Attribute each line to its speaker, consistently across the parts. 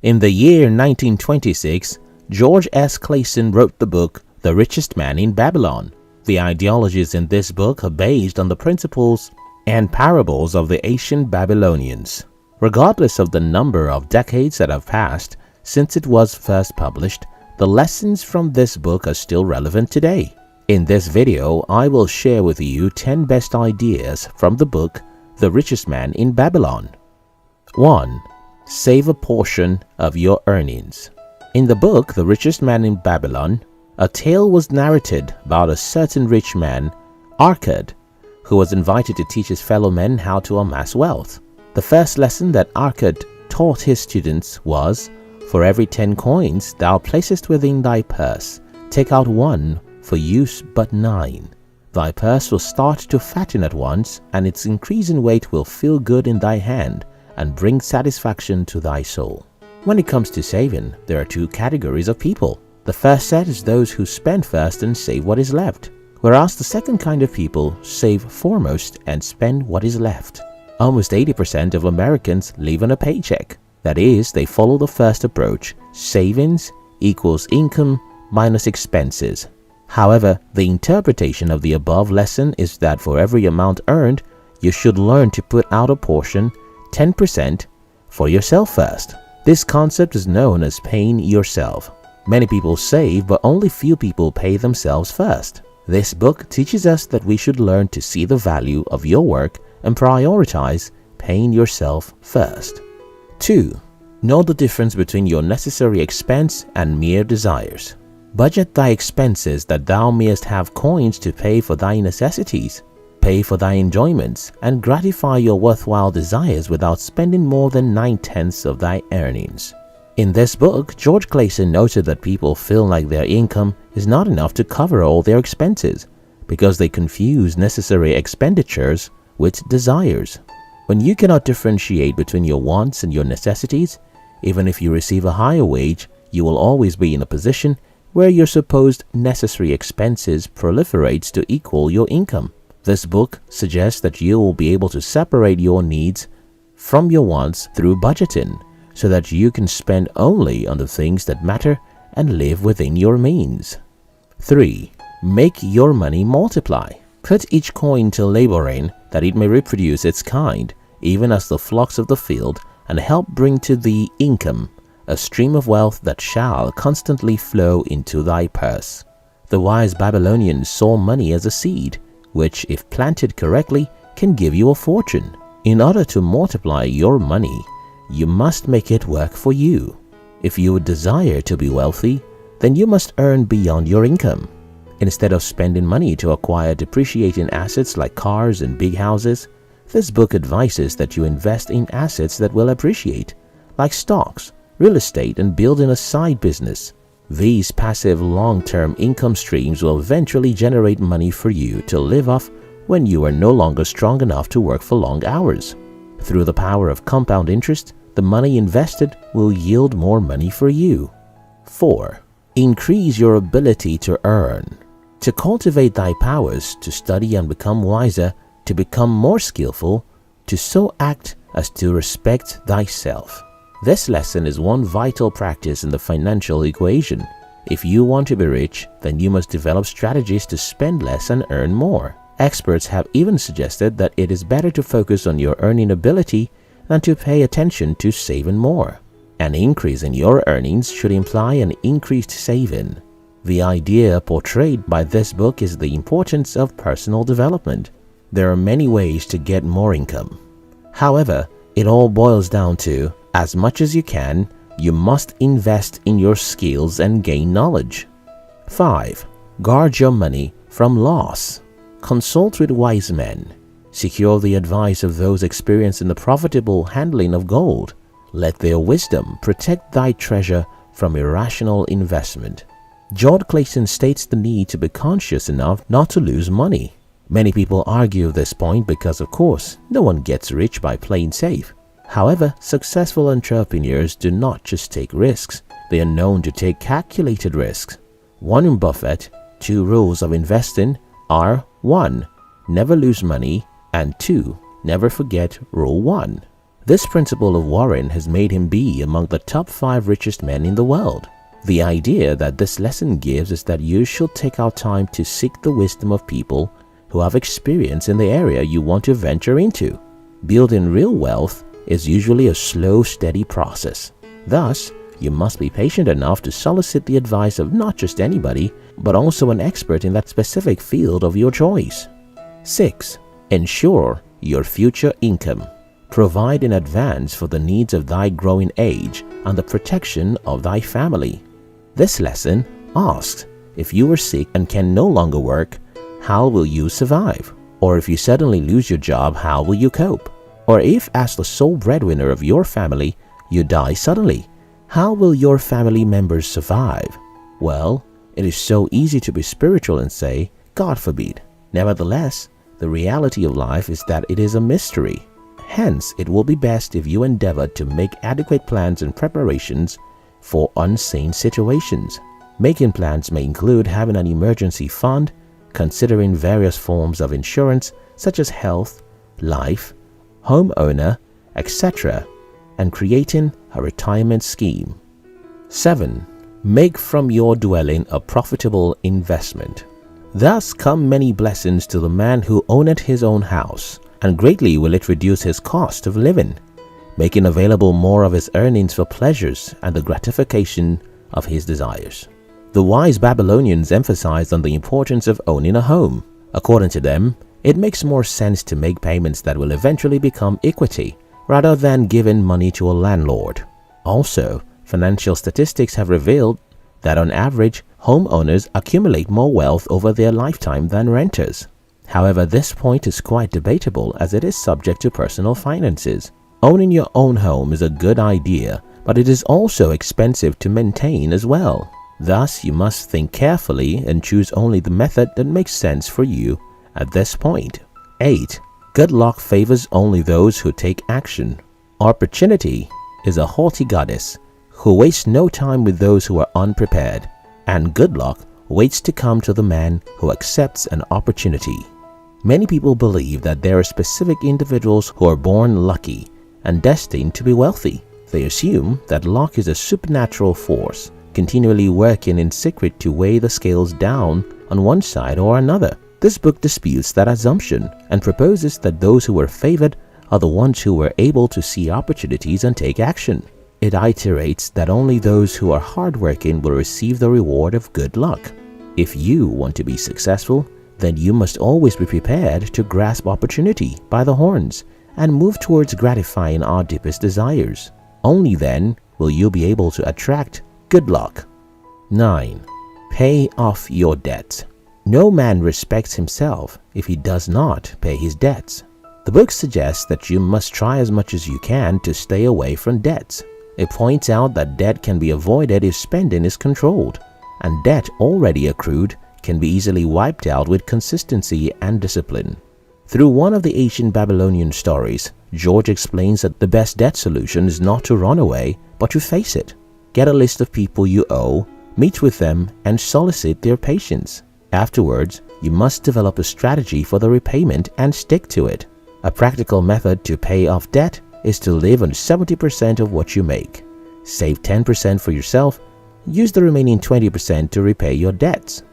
Speaker 1: In the year 1926, George S. Clason wrote the book The Richest Man in Babylon. The ideologies in this book are based on the principles and parables of the ancient Babylonians. Regardless of the number of decades that have passed since it was first published, the lessons from this book are still relevant today. In this video, I will share with you 10 best ideas from the book The Richest Man in Babylon. 1. Save a portion of your earnings. In the book The Richest Man in Babylon, a tale was narrated about a certain rich man, Arcad, who was invited to teach his fellow men how to amass wealth. The first lesson that Arcad taught his students was, for every 10 coins thou placest within thy purse, take out 1 for use but 9. Thy purse will start to fatten at once, and its increasing weight will feel good in thy hand and bring satisfaction to thy soul. When it comes to saving, there are 2 categories of people. The first set is those who spend first and save what is left, whereas the second kind of people save foremost and spend what is left. Almost 80% of Americans live on a paycheck. That is, they follow the first approach, savings equals income minus expenses. However, the interpretation of the above lesson is that for every amount earned, you should learn to put out a portion, 10%, for yourself first. This concept is known as paying yourself. Many people save, but only few people pay themselves first. This book teaches us that we should learn to see the value of your work and prioritize paying yourself first. 2. Know the difference between your necessary expense and mere desires. Budget thy expenses that thou mayest have coins to pay for thy necessities. Pay for thy enjoyments and gratify your worthwhile desires without spending more than 9/10 of thy earnings. In this book, George Clason noted that people feel like their income is not enough to cover all their expenses because they confuse necessary expenditures with desires. When you cannot differentiate between your wants and your necessities, even if you receive a higher wage, you will always be in a position where your supposed necessary expenses proliferates to equal your income. This book suggests that you will be able to separate your needs from your wants through budgeting, so that you can spend only on the things that matter and live within your means. 3. Make your money multiply. Put each coin to labor in that it may reproduce its kind, even as the flocks of the field, and help bring to thee income, a stream of wealth that shall constantly flow into thy purse. The wise Babylonians saw money as a seed, which, if planted correctly, can give you a fortune. In order to multiply your money, you must make it work for you. If you would desire to be wealthy, then you must earn beyond your income. Instead of spending money to acquire depreciating assets like cars and big houses, this book advises that you invest in assets that will appreciate, like stocks, real estate, and building a side business. These passive long-term income streams will eventually generate money for you to live off when you are no longer strong enough to work for long hours. Through the power of compound interest, the money invested will yield more money for you. 4. Increase your ability to earn. To cultivate thy powers, to study and become wiser, to become more skillful, to so act as to respect thyself. This lesson is one vital practice in the financial equation. If you want to be rich, then you must develop strategies to spend less and earn more. Experts have even suggested that it is better to focus on your earning ability than to pay attention to saving more. An increase in your earnings should imply an increased saving. The idea portrayed by this book is the importance of personal development. There are many ways to get more income. However, it all boils down to, as much as you can, you must invest in your skills and gain knowledge. 5. Guard your money from loss. Consult with wise men. Secure the advice of those experienced in the profitable handling of gold. Let their wisdom protect thy treasure from irrational investment. George Clason states the need to be conscious enough not to lose money. Many people argue this point because, of course, no one gets rich by playing safe. However, successful entrepreneurs do not just take risks, they are known to take calculated risks. Warren Buffett, 2 rules of investing are 1. Never lose money, and 2. Never forget Rule 1. This principle of Warren has made him be among the top 5 richest men in the world. The idea that this lesson gives is that you should take out time to seek the wisdom of people who have experience in the area you want to venture into. Building real wealth is usually a slow, steady process. Thus, you must be patient enough to solicit the advice of not just anybody, but also an expert in that specific field of your choice. 6. Ensure your future income. Provide in advance for the needs of thy growing age and the protection of thy family. This lesson asks, if you are sick and can no longer work, how will you survive? Or if you suddenly lose your job, how will you cope? Or if, as the sole breadwinner of your family, you die suddenly, how will your family members survive? Well, it is so easy to be spiritual and say, God forbid. Nevertheless, the reality of life is that it is a mystery. Hence, it will be best if you endeavor to make adequate plans and preparations for unseen situations. Making plans may include having an emergency fund, considering various forms of insurance such as health, life, homeowner, etc., and creating a retirement scheme. 7. Make from your dwelling a profitable investment. Thus come many blessings to the man who owneth his own house, and greatly will it reduce his cost of living, making available more of his earnings for pleasures and the gratification of his desires. The wise Babylonians emphasized on the importance of owning a home. According to them, it makes more sense to make payments that will eventually become equity rather than giving money to a landlord. Also, financial statistics have revealed that on average, homeowners accumulate more wealth over their lifetime than renters. However, this point is quite debatable as it is subject to personal finances. Owning your own home is a good idea, but it is also expensive to maintain as well. Thus, you must think carefully and choose only the method that makes sense for you at this point. 8. Good luck favors only those who take action. Opportunity is a haughty goddess who wastes no time with those who are unprepared, and good luck waits to come to the man who accepts an opportunity. Many people believe that there are specific individuals who are born lucky and destined to be wealthy. They assume that luck is a supernatural force, continually working in secret to weigh the scales down on one side or another. This book disputes that assumption and proposes that those who are favored are the ones who were able to see opportunities and take action. It iterates that only those who are hardworking will receive the reward of good luck. If you want to be successful, then you must always be prepared to grasp opportunity by the horns and move towards gratifying our deepest desires. Only then will you be able to attract good luck. 9. Pay off your debts. No man respects himself if he does not pay his debts. The book suggests that you must try as much as you can to stay away from debts. It points out that debt can be avoided if spending is controlled, and debt already accrued can be easily wiped out with consistency and discipline. Through one of the ancient Babylonian stories, George explains that the best debt solution is not to run away, but to face it. Get a list of people you owe, meet with them, and solicit their patience. Afterwards, you must develop a strategy for the repayment and stick to it. A practical method to pay off debt is to live on 70% of what you make. Save 10% for yourself. Use the remaining 20% to repay your debts.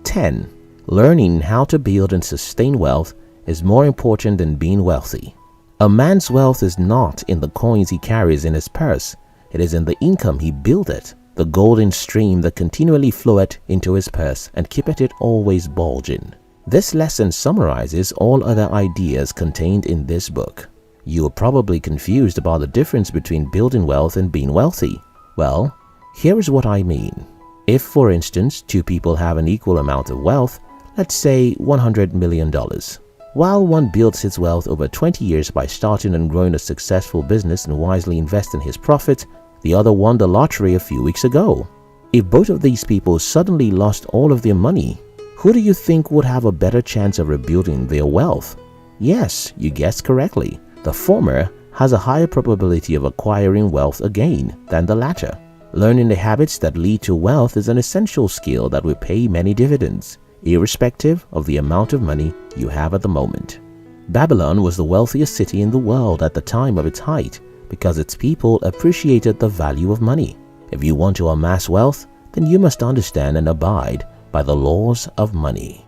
Speaker 1: 10. Learning how to build and sustain wealth is more important than being wealthy. A man's wealth is not in the coins he carries in his purse. It is in the income he buildeth, the golden stream that continually floweth into his purse and keepeth it always bulging. This lesson summarizes all other ideas contained in this book. You are probably confused about the difference between building wealth and being wealthy. Well, here is what I mean. If, for instance, two people have an equal amount of wealth, let's say $100 million. While one builds his wealth over 20 years by starting and growing a successful business and wisely investing his profits, the other won the lottery a few weeks ago. If both of these people suddenly lost all of their money, who do you think would have a better chance of rebuilding their wealth? Yes, you guessed correctly. The former has a higher probability of acquiring wealth again than the latter. Learning the habits that lead to wealth is an essential skill that will pay many dividends, irrespective of the amount of money you have at the moment. Babylon was the wealthiest city in the world at the time of its height because its people appreciated the value of money. If you want to amass wealth, then you must understand and abide by the laws of money.